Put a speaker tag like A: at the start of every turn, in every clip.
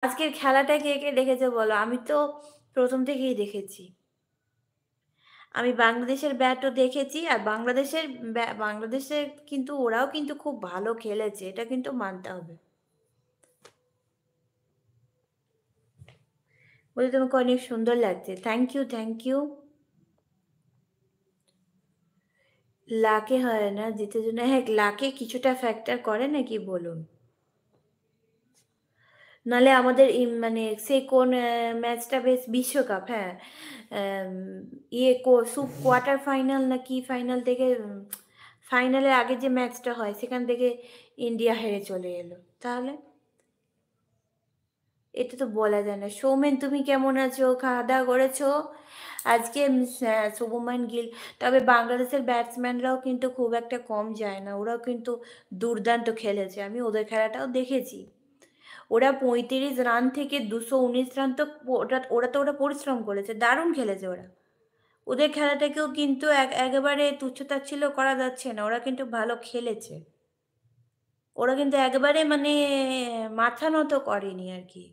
A: আজকের খেলাটা কে, কে দেখেছে বলো? আমি তো ১ম থেকেই দেখেছি। আমি বাংলাদেশের ব্যাটও দেখেছি আর বাংলাদেশের কিন্তু ওরাও কিন্তু খুব ভালো খেলেছে। এটা কিন্তু মানতে হবে। বলে তোমাকে অনেক সুন্দর লাগছে। Thank you, thank you. লাকে হয় না জিতের জন্য। হ্যাঁ, লাকে কিছুটা ফ্যাক্টর করে নাকি বলুন? নাহলে আমাদের মানে সে কোন ম্যাচটা বেশ বিশ্বকাপ, হ্যাঁ। আম, কোয়ার্টার ফাইনাল না কি ফাইনাল থেকে ফাইনালের আগে যে ম্যাচটা হয় সেখান থেকে ইন্ডিয়া হেরে চলে এলো। তাহলে এটা তো বলা যায় না। সৌমেন তুমি কেমন আছো? খাওয়া দাওয়া করেছো? আজকে শুভমান গিল। তবে বাংলাদেশের ব্যাটসম্যানরাও কিন্তু খুব একটা কম যায় না, ওরাও কিন্তু দুর্দান্ত খেলেছে, আমি ওদের খেলাটাও দেখেছি। ওরা ৩৫ রান থেকে ২১৯ রান তো ওরা পরিশ্রম করেছে, দারুণ খেলেছে ওরা। ওদের খেলাটাকেও কিন্তু একেবারে তুচ্ছ-তাচ্ছিল্য করা যাচ্ছে না, ওরা কিন্তু ভালো খেলেছে। ওরা কিন্তু একেবারে মানে মাথা নত করেনি আর কি।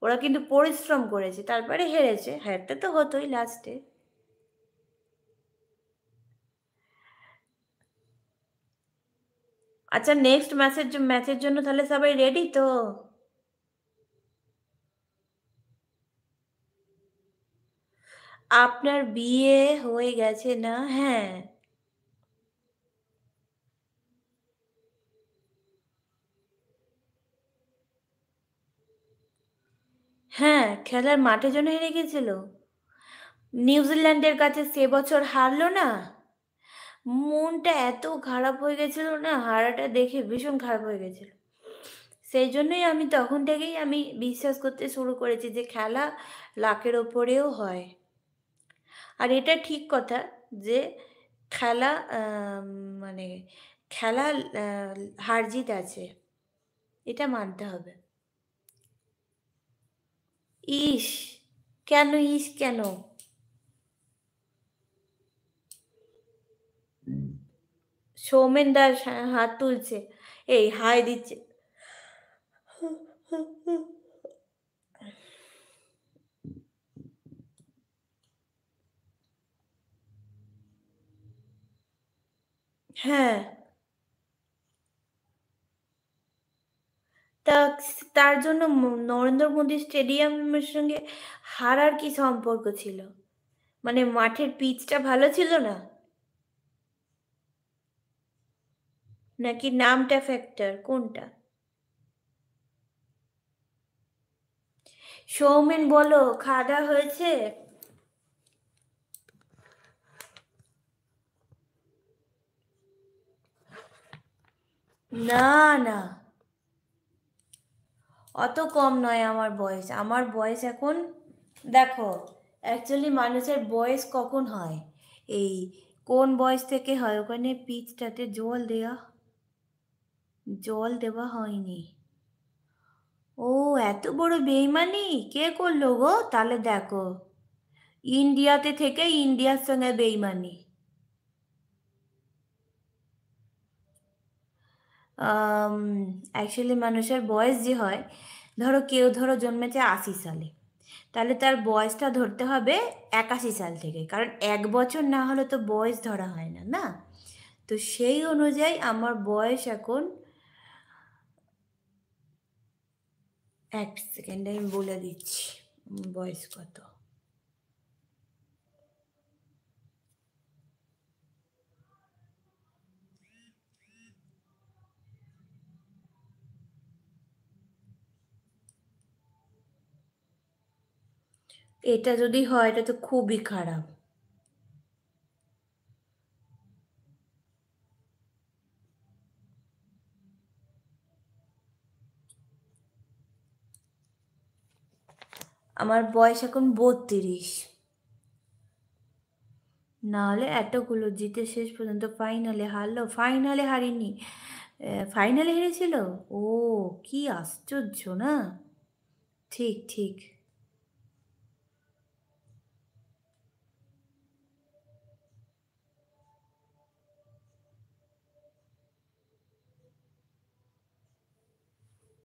A: ওরা কিন্তু পরিশ্রম করেছে, তারপরে হেরেছে, হারতে তো হতোই লাস্টে। আচ্ছা, নেক্সট ম্যাচের জন্য তাহলে সবাই রেডি তো? আপনার বিয়ে হয়ে গেছে না? হ্যাঁ। হ্যাঁ, খেলার মাঠে জন্য হেরে গেছিল। নিউজিল্যান্ডের কাছে সে বছর হারলো না? মনটা এত খারাপ হয়ে গেছিল না, হারাটা দেখে ভীষণ খারাপ হয়ে গেছিল। সেই জন্যই আমি তখন থেকেই আমি বিশ্বাস করতে শুরু করেছি যে খেলা লাকের ওপরেও হয়। আর এটা ঠিক কথা যে খেলা মানে খেলা হার জিত আছে, এটা মানতে হবে। ইস, কেন ইস কেন? সৌমেন দাস হাত তুলছে, এই হাই দিচ্ছে। হ্যাঁ, তা তার জন্য নরেন্দ্র মোদী স্টেডিয়ামের সঙ্গে হারার কি সম্পর্ক ছিল? মানে মাঠের পিচটা ভালো ছিল না, নাকি নামটা ফ্যাক্টর, কোনটা? সৌমেন বলো, খাওয়া দাওয়া হয়েছে? না, না, অত কম নয় আমার বয়স। আমার বয়স এখন, দেখো, অ্যাকচুয়ালি মানুষের বয়স কখন হয়, এই কোন বয়স থেকে হয়, ওখানে পিচটাতে জল দেওয়া হয়নি। ও, এত বড় বেইমানি কে করলো গো? তাহলে দেখো, ইন্ডিয়াতে থেকে ইন্ডিয়ার সঙ্গে বেইমানি। অ্যাকচুয়ালি মানুষের বয়স যে হয়, ধরো কেউ জন্মেছে ৮০ সালে, তাহলে তার বয়সটা ধরতে হবে ৮১ সাল থেকে, কারণ ১ বছর না হলে তো বয়স ধরা হয় না, না? তো সেই অনুযায়ী আমার বয়স এখন, ১ সেকেন্ড আমি বলে দিচ্ছি বয়স কত। এটা যদি হয় এটা তো খুবই খারাপ। আমার বয়স এখন ৩২। নাহলে এতগুলো জিতে শেষ পর্যন্ত ফাইনালে হারলো, ফাইনালে হারিনি, ফাইনালে হেরেছিল। ও, কি আশ্চর্য না? ঠিক, ঠিক।